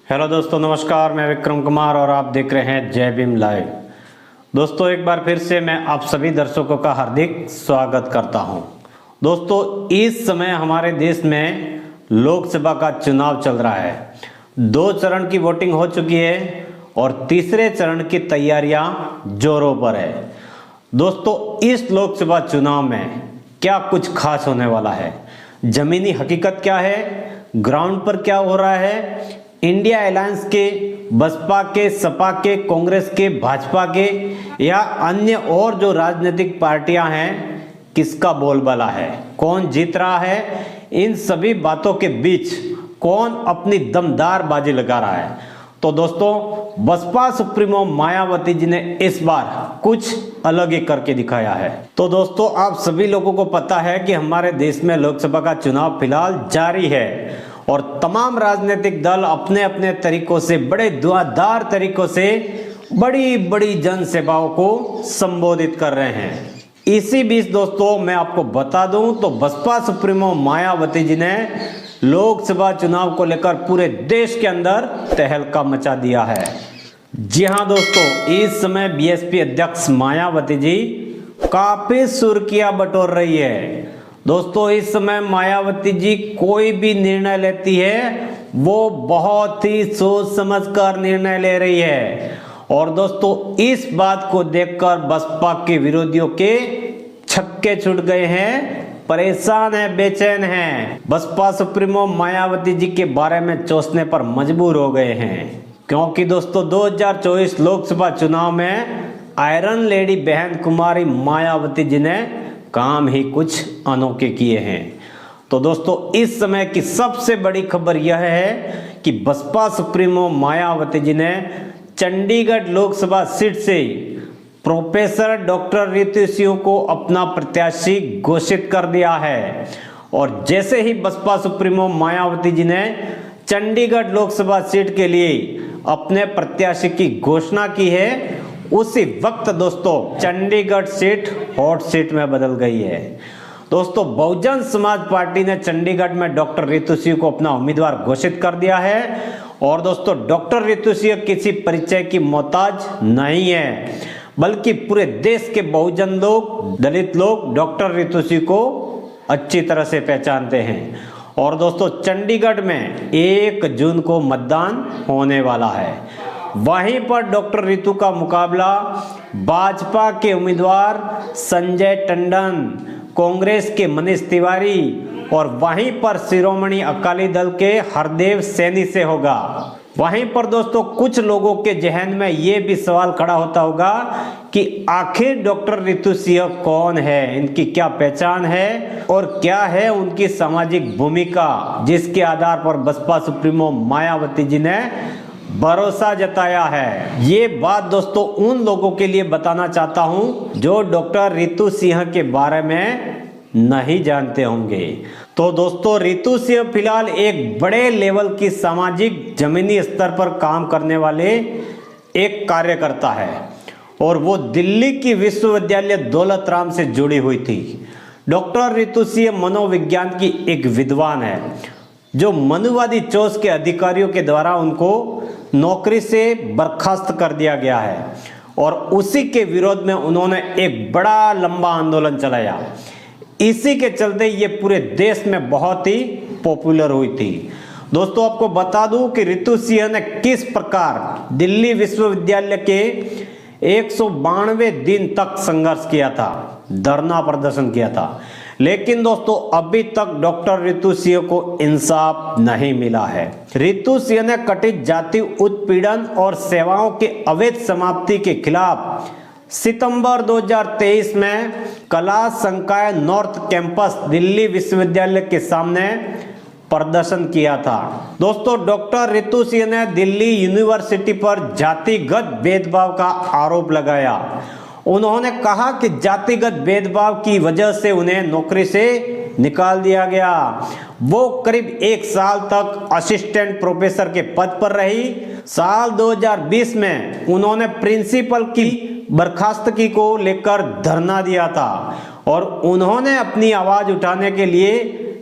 Hello दोस्तों, नमस्कार। मैं विक्रम कुमार और आप देख रहे हैं जय भीम लाइव। दोस्तों, एक बार फिर से मैं आप सभी दर्शकों का हार्दिक स्वागत करता हूं। दोस्तों, इस समय हमारे देश में लोकसभा का चुनाव चल रहा है। 2 चरण की वोटिंग हो चुकी है और तीसरे चरण की तैयारियां जोरों पर है। दोस्तों, इस लोकसभा चुनाव में क्या कुछ खास होने वाला है, जमीनी हकीकत क्या है, ग्राउंड पर क्या हो रहा है, इंडिया अलायंस के, बसपा के, सपा के, कांग्रेस के, भाजपा के या अन्य और जो राजनीतिक पार्टियां हैं, किसका बोलबाला है, कौन जीत रहा है, इन सभी बातों के बीच कौन अपनी दमदार बाजी लगा रहा है। तो दोस्तों, बसपा सुप्रीमो मायावती जी ने इस बार कुछ अलग ही करके दिखाया है। तो दोस्तों, आप सभी लोगों को पता है कि हमारे देश में लोकसभा का चुनाव फिलहाल जारी है और तमाम राजनीतिक दल अपने अपने तरीकों से, बड़े धुआंधार तरीकों से बड़ी बड़ी जन सेवाओं को संबोधित कर रहे हैं। इसी बीच दोस्तों, मैं आपको बता दूं तो बसपा सुप्रीमो मायावती जी ने लोकसभा चुनाव को लेकर पूरे देश के अंदर तहलका मचा दिया है। जी हां दोस्तों, इस समय बीएसपी अध्यक्ष मायावती जी काफी सुर्खियां बटोर रही है। दोस्तों, इस समय मायावती जी कोई भी निर्णय लेती है वो बहुत ही सोच समझकर निर्णय ले रही है। और दोस्तों, इस बात को देखकर बसपा के विरोधियों के छक्के छूट गए हैं, परेशान है, बेचैन हैं। बसपा सुप्रीमो मायावती जी के बारे में सोचने पर मजबूर हो गए हैं, क्योंकि दोस्तों 2024 लोकसभा चुनाव में आयरन लेडी बहन कुमारी मायावती जी ने काम ही कुछ अनोखे किए हैं। तो दोस्तों, इस समय की सबसे बड़ी खबर यह है कि बसपा सुप्रीमो मायावती जी ने चंडीगढ़ लोकसभा सीट से प्रोफेसर डॉक्टर रितु सिंह को अपना प्रत्याशी घोषित कर दिया है। और जैसे ही बसपा सुप्रीमो मायावती जी ने चंडीगढ़ लोकसभा सीट के लिए अपने प्रत्याशी की घोषणा की है, उसी वक्त दोस्तों चंडीगढ़ सीट हॉट सीट में बदल गई है। दोस्तों, बहुजन समाज पार्टी ने चंडीगढ़ में डॉक्टर रितु सिंह को अपना उम्मीदवार घोषित कर दिया है। और दोस्तों, डॉक्टर रितु सिंह किसी परिचय की मोहताज नहीं है, बल्कि पूरे देश के बहुजन लोग, दलित लोग डॉक्टर रितु सिंह को अच्छी तरह से पहचानते हैं। और दोस्तों, चंडीगढ़ में 1 जून को मतदान होने वाला है। वहीं पर डॉक्टर रितु का मुकाबला भाजपा के उम्मीदवार संजय टंडन, कांग्रेस के मनीष तिवारी और वहीं पर शिरोमणि अकाली दल के हरदेव सैनी से होगा। वहीं पर दोस्तों, कुछ लोगों के जहन में ये भी सवाल खड़ा होता होगा कि आखिर डॉक्टर रितु सिंह कौन है, इनकी क्या पहचान है और क्या है उनकी सामाजिक भूमिका, जिसके आधार पर बसपा सुप्रीमो मायावती जी ने भरोसा जताया है। ये बात दोस्तों उन लोगों के लिए बताना चाहता हूं जो डॉक्टर रितु सिंह के बारे में नहीं जानते होंगे। तो दोस्तों, रितु सिंह फिलहाल एक बड़े लेवल की सामाजिक जमीनी स्तर पर काम करने वाले एक कार्यकर्ता है और वो दिल्ली की विश्वविद्यालय दौलत राम से जुड़ी हुई थी। डॉक्टर रितु सिंह मनोविज्ञान की एक विद्वान है, जो मनुवादी चोस के अधिकारियों के द्वारा उनको नौकरी से बर्खास्त कर दिया गया है और उसी के विरोध में उन्होंने एक बड़ा लंबा आंदोलन चलाया। इसी के चलते ये पूरे देश में बहुत ही पॉपुलर हुई थी। दोस्तों, आपको बता दूं कि रितु सिंह ने किस प्रकार दिल्ली विश्वविद्यालय के 192 दिन तक संघर्ष किया था, धरना प्रदर्शन किया था। लेकिन दोस्तों, अभी तक डॉक्टर रितु सिंह को इंसाफ नहीं मिला है। रितु सिंह ने कथित जाति उत्पीड़न और सेवाओं के अवैध समाप्ति के खिलाफ सितंबर 2023 में कला संकाय नॉर्थ कैंपस दिल्ली विश्वविद्यालय के सामने प्रदर्शन किया था। दोस्तों, डॉक्टर रितु सिंह ने दिल्ली यूनिवर्सिटी पर जातिगत भेदभाव का आरोप लगाया। उन्होंने कहा कि जातिगत भेदभाव की वजह से उन्हें नौकरी से निकाल दिया गया। वो करीब 1 साल तक असिस्टेंट प्रोफेसर के पद पर रही। साल 2020 में उन्होंने प्रिंसिपल की बर्खास्तगी को लेकर धरना दिया था और उन्होंने अपनी आवाज उठाने के लिए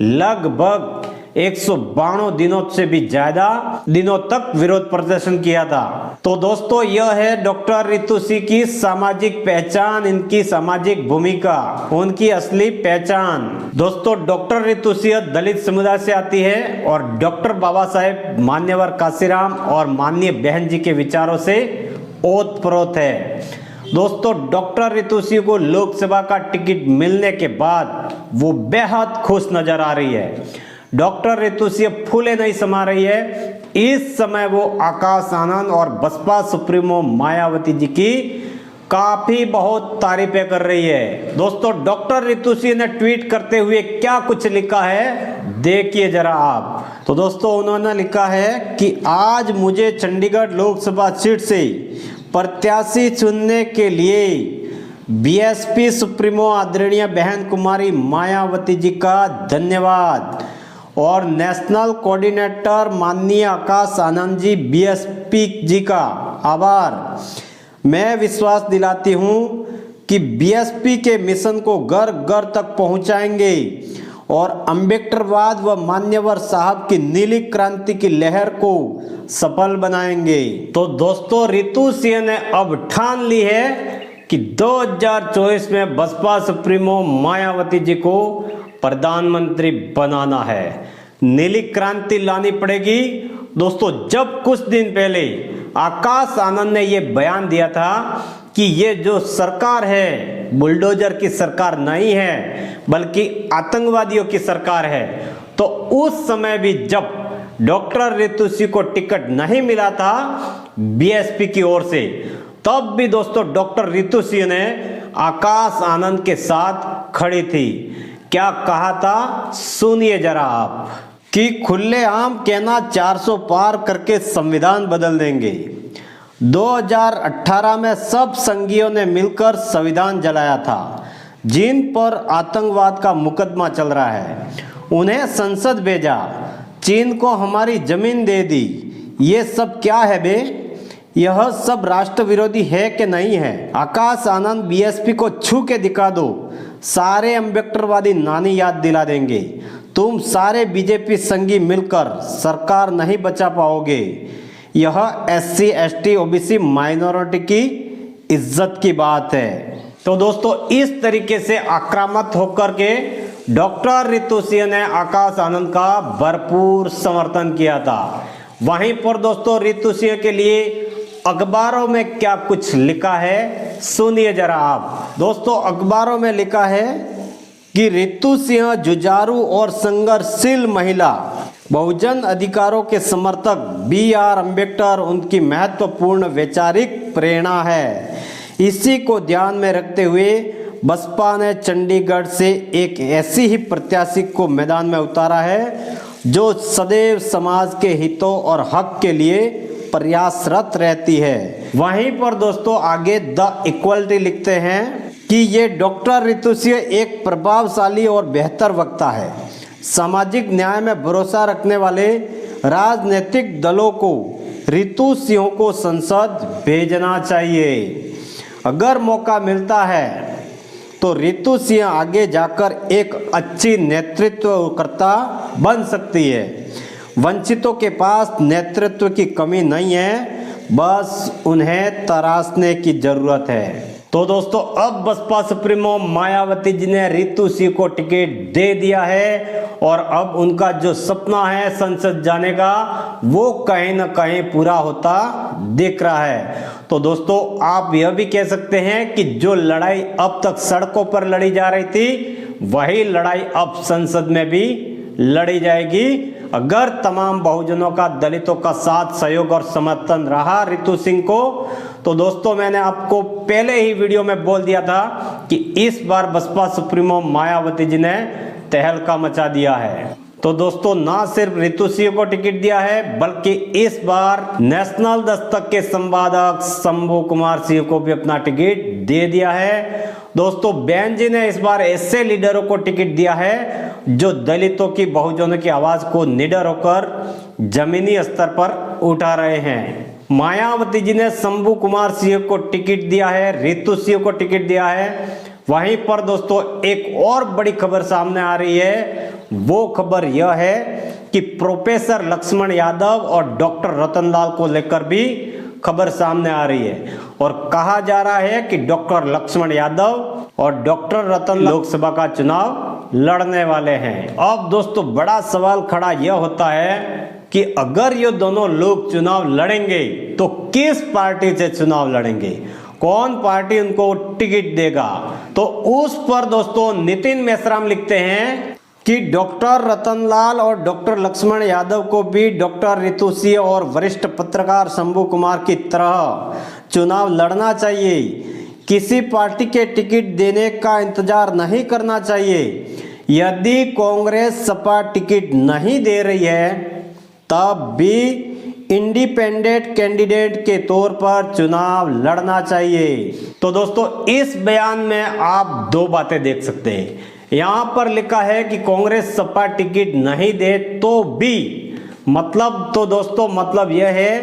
लगभग 192 दिनों से भी ज्यादा दिनों तक विरोध प्रदर्शन किया था। तो दोस्तों यह है डॉक्टर रितु सिंह की सामाजिक पहचान, इनकी सामाजिक भूमिका, उनकी असली पहचान। दोस्तों डॉक्टर रितु सिंह दलित समुदाय से आती है और डॉक्टर बाबा साहेब मान्यवर काशीराम और माननीय बहन जी के विचारों से ओतप्रोत है। दोस्तों डॉक्टर रितु सिंह को लोकसभा का टिकट मिलने के बाद वो बेहद खुश नजर आ रही है। डॉक्टर रितु सिंह फूले नहीं समा रही है। इस समय वो आकाश आनंद और बसपा सुप्रीमो मायावती जी की काफी बहुत तारीफें कर रही है। दोस्तों डॉक्टर रितु सिंह ने ट्वीट करते हुए क्या कुछ लिखा है देखिए जरा आप। तो दोस्तों उन्होंने लिखा है कि आज मुझे चंडीगढ़ लोकसभा सीट से प्रत्याशी चुनने के लिए बीएसपी सुप्रीमो आदरणीय बहन कुमारी मायावती जी का धन्यवाद और नेशनल कोऑर्डिनेटर माननीय आकाश आनंद जी बीएसपी जी का आभार। मैं विश्वास दिलाती हूं कि बीएसपी के मिशन को घर घर तक पहुंचाएंगे और अम्बेडकरवाद व मान्यवर साहब की नीली क्रांति की लहर को सफल बनाएंगे। तो दोस्तों रितु सिंह ने अब ठान ली है कि 2024 में बसपा सुप्रीमो मायावती जी को प्रधानमंत्री बनाना है, नीली क्रांति लानी पड़ेगी। दोस्तों जब कुछ दिन पहले आकाश आनंद ने यह बयान दिया था कि ये जो सरकार है बुलडोजर की सरकार नहीं है बल्कि आतंकवादियों की सरकार है, तो उस समय भी जब डॉक्टर रितु सिंह को टिकट नहीं मिला था बीएसपी की ओर से, तब भी दोस्तों डॉक्टर रितु सिंह ने आकाश आनंद के साथ खड़ी थी। क्या कहा था सुनिए जरा आप कि खुलेआम कहना 400 पार करके संविधान बदल देंगे। 2018 में सब संघियों ने मिलकर संविधान जलाया था। जिन पर आतंकवाद का मुकदमा चल रहा है उन्हें संसद भेजा, चीन को हमारी जमीन दे दी। ये सब क्या है बे? यह सब राष्ट्र विरोधी है कि नहीं है? आकाश आनंद बीएसपी को छू के दिखा दो, सारे अम्बेडकरवादी नानी याद दिला देंगे। तुम सारे बीजेपी संघी मिलकर सरकार नहीं बचा पाओगे। यह एससी एसटी ओबीसी माइनॉरिटी की इज्जत की बात है। तो दोस्तों इस तरीके से आक्रामक होकर के डॉक्टर रितु सिंह ने आकाश आनंद का भरपूर समर्थन किया था। वहीं पर दोस्तों रितु सिंह के लिए अखबारों में क्या कुछ लिखा है सुनिए जरा आप। दोस्तों अखबारों में लिखा है कि रितु सिंह जुझारू और संघर्षशील महिला, बहुजन अधिकारों के समर्थक, BR अम्बेडकर उनकी महत्वपूर्ण वैचारिक प्रेरणा है। इसी को ध्यान में रखते हुए बसपा ने चंडीगढ़ से एक ऐसी ही प्रत्याशी को मैदान में उतारा है जो सदैव समाज के हितों और हक के लिए प्रयासरत रहती है। वहीं पर दोस्तों आगे द इक्वलिटी लिखते हैं कि ये डॉक्टर रितु सिंह एक प्रभावशाली और बेहतर वक्ता है। सामाजिक न्याय में भरोसा रखने वाले राजनीतिक दलों को रितु सिंह को संसद भेजना चाहिए। अगर मौका मिलता है तो रितु सिंह आगे जाकर एक अच्छी नेतृत्वकर्ता बन सकती है। वंचितों के पास नेतृत्व की कमी नहीं है, बस उन्हें तराशने की जरूरत है। तो दोस्तों अब बसपा सुप्रीमो मायावती जी ने रितु सिंह को टिकट दे दिया है और अब उनका जो सपना है संसद जाने का वो कहीं ना कहीं पूरा होता दिख रहा है। तो दोस्तों आप यह भी कह सकते हैं कि जो लड़ाई अब तक सड़कों पर लड़ी जा रही थी वही लड़ाई अब संसद में भी लड़ी जाएगी, अगर तमाम बहुजनों का, दलितों का साथ, सहयोग और समर्थन रहा रितु सिंह को। तो दोस्तों मैंने आपको पहले ही वीडियो में बोल दिया था कि इस बार बसपा सुप्रीमो मायावती जी ने तहलका मचा दिया है। तो दोस्तों ना सिर्फ रितु सिंह को टिकट दिया है बल्कि इस बार नेशनल दस्तक के संपादक शंभू कुमार सिंह को भी अपना टिकट दे दिया है। दोस्तों बहन जी ने इस बार ऐसे लीडरों को टिकट दिया है जो दलितों की, बहुजनों की आवाज को निडर होकर जमीनी स्तर पर उठा रहे हैं। मायावती जी ने शंभू कुमार सिंह को टिकट दिया है, रितु सिंह को टिकट दिया है। वहीं पर दोस्तों एक और बड़ी खबर सामने आ रही है। वो खबर यह है कि कि प्रोफेसर लक्ष्मण यादव और डॉक्टर रतनलाल को लेकर भी खबर सामने आ रही है और कहा जा रहा है कि डॉक्टर लक्ष्मण यादव और डॉक्टर रतनलाल लोकसभा का चुनाव लड़ने वाले हैं। अब दोस्तों बड़ा सवाल खड़ा यह होता है कि अगर ये दोनों लोग चुनाव लड़ेंगे तो किस पार्टी से चुनाव लड़ेंगे, कौन पार्टी उनको टिकट देगा। तो उस पर दोस्तों नितिन मेश्राम लिखते हैं कि डॉक्टर रतनलाल और डॉक्टर लक्ष्मण यादव को भी डॉक्टर रितु सिंह और वरिष्ठ पत्रकार शंभू कुमार की तरह चुनाव लड़ना चाहिए। किसी पार्टी के टिकट देने का इंतजार नहीं करना चाहिए। यदि कांग्रेस सपा टिकट नहीं दे रही है तब भी इंडिपेंडेंट कैंडिडेट के तौर पर चुनाव लड़ना चाहिए। तो दोस्तों इस बयान में आप दो बातें देख सकते हैं। यहां पर लिखा है कि कांग्रेस सपा टिकट नहीं दे तो भी, मतलब तो दोस्तों मतलब यह है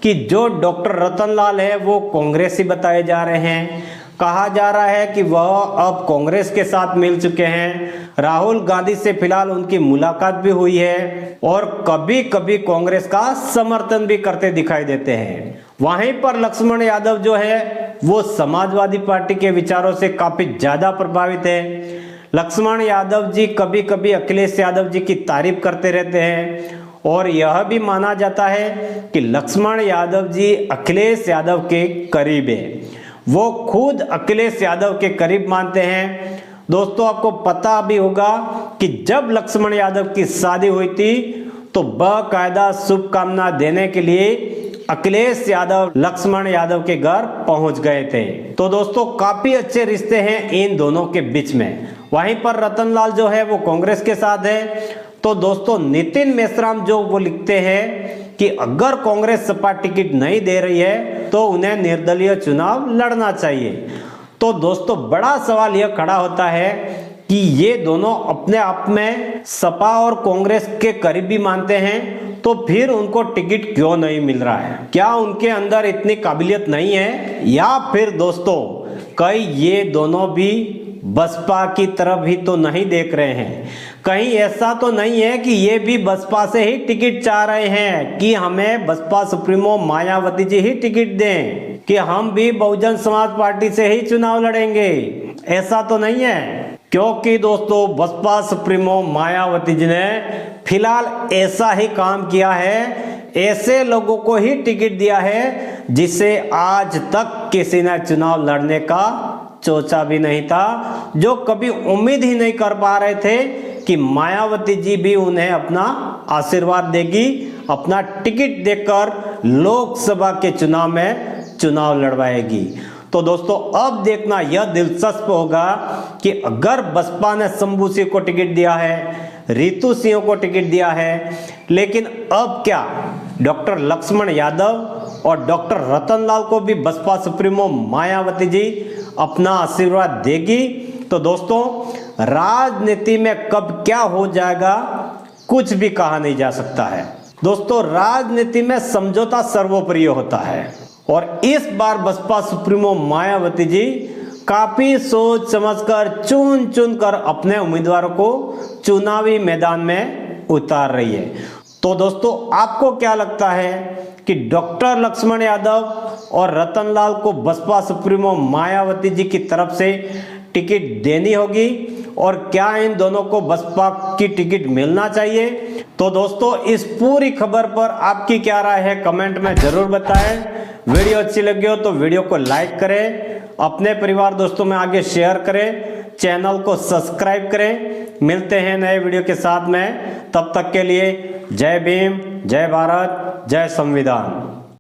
कि जो डॉक्टर रतनलाल है वो कांग्रेस ही बताए जा रहे हैं। कहा जा रहा है कि वह अब कांग्रेस के साथ मिल चुके हैं। राहुल गांधी से फिलहाल उनकी मुलाकात भी हुई है और कभी कभी कांग्रेस का समर्थन भी करते दिखाई देते हैं। वहीं पर लक्ष्मण यादव जो है वो समाजवादी पार्टी के विचारों से काफी ज्यादा प्रभावित है। लक्ष्मण यादव जी कभी कभी अखिलेश यादव जी की तारीफ करते रहते हैं और यह भी माना जाता है कि लक्ष्मण यादव जी अखिलेश यादव के करीब है। वो खुद अखिलेश यादव के करीब मानते हैं। दोस्तों आपको पता भी होगा कि जब लक्ष्मण यादव की शादी हुई थी तो बाकायदा शुभकामना देने के लिए अखिलेश यादव लक्ष्मण यादव के घर पहुंच गए थे। तो दोस्तों काफी अच्छे रिश्ते हैं इन दोनों के बीच में। वहीं पर रतनलाल जो है वो कांग्रेस के साथ है। तो दोस्तों नितिन मेश्राम जो वो लिखते हैं कि अगर कांग्रेस सपा टिकट नहीं दे रही है तो उन्हें निर्दलीय चुनाव लड़ना चाहिए। तो दोस्तों बड़ा सवाल यह खड़ा होता है कि ये दोनों अपने आप में सपा और कांग्रेस के करीबी मानते हैं तो फिर उनको टिकट क्यों नहीं मिल रहा है? क्या उनके अंदर इतनी काबिलियत नहीं है या फिर दोस्तों कहीं ये दोनों भी बसपा की तरफ ही तो नहीं देख रहे हैं? कहीं ऐसा तो नहीं है कि ये भी बसपा से ही टिकट चाह रहे हैं कि हमें बसपा सुप्रीमो मायावती जी ही टिकट दें, कि हम भी बहुजन समाज पार्टी से ही चुनाव लड़ेंगे? ऐसा तो नहीं है, क्योंकि दोस्तों बसपा सुप्रीमो मायावती जी ने फिलहाल ऐसा ही काम किया है, ऐसे लोगों को ही टिकट दिया है जिसे आज तक किसी ने चुनाव लड़ने का सोचा भी नहीं था, जो कभी उम्मीद ही नहीं कर पा रहे थे कि मायावती जी भी उन्हें अपना आशीर्वाद देगी, अपना टिकट देकर लोकसभा के चुनाव में चुनाव लड़वाएगी। तो दोस्तों अब देखना यह दिलचस्प होगा कि अगर बसपा ने शंभू सिंह को टिकट दिया है, रितु सिंह को टिकट दिया है, लेकिन अब क्या डॉक्टर लक्ष्मण यादव और डॉक्टर रतनलाल को भी बसपा सुप्रीमो मायावती जी अपना आशीर्वाद देगी? तो दोस्तों राजनीति में कब क्या हो जाएगा कुछ भी कहा नहीं जा सकता है। दोस्तों राजनीति में समझौता सर्वोपरि होता है और इस बार बसपा सुप्रीमो मायावती जी काफी सोच समझकर चुन चुन कर अपने उम्मीदवारों को चुनावी मैदान में उतार रही है। तो दोस्तों आपको क्या लगता है कि डॉक्टर लक्ष्मण यादव और रतनलाल को बसपा सुप्रीमो मायावती जी की तरफ से टिकट देनी होगी और क्या इन दोनों को बसपा की टिकट मिलना चाहिए? तो दोस्तों इस पूरी खबर पर आपकी क्या राय है कमेंट में जरूर बताएं। वीडियो अच्छी लगी हो तो वीडियो को लाइक करें, अपने परिवार दोस्तों में आगे शेयर करें, चैनल को सब्सक्राइब करें। मिलते हैं नए वीडियो के साथ में, तब तक के लिए जय भीम, जय भारत, जय संविधान।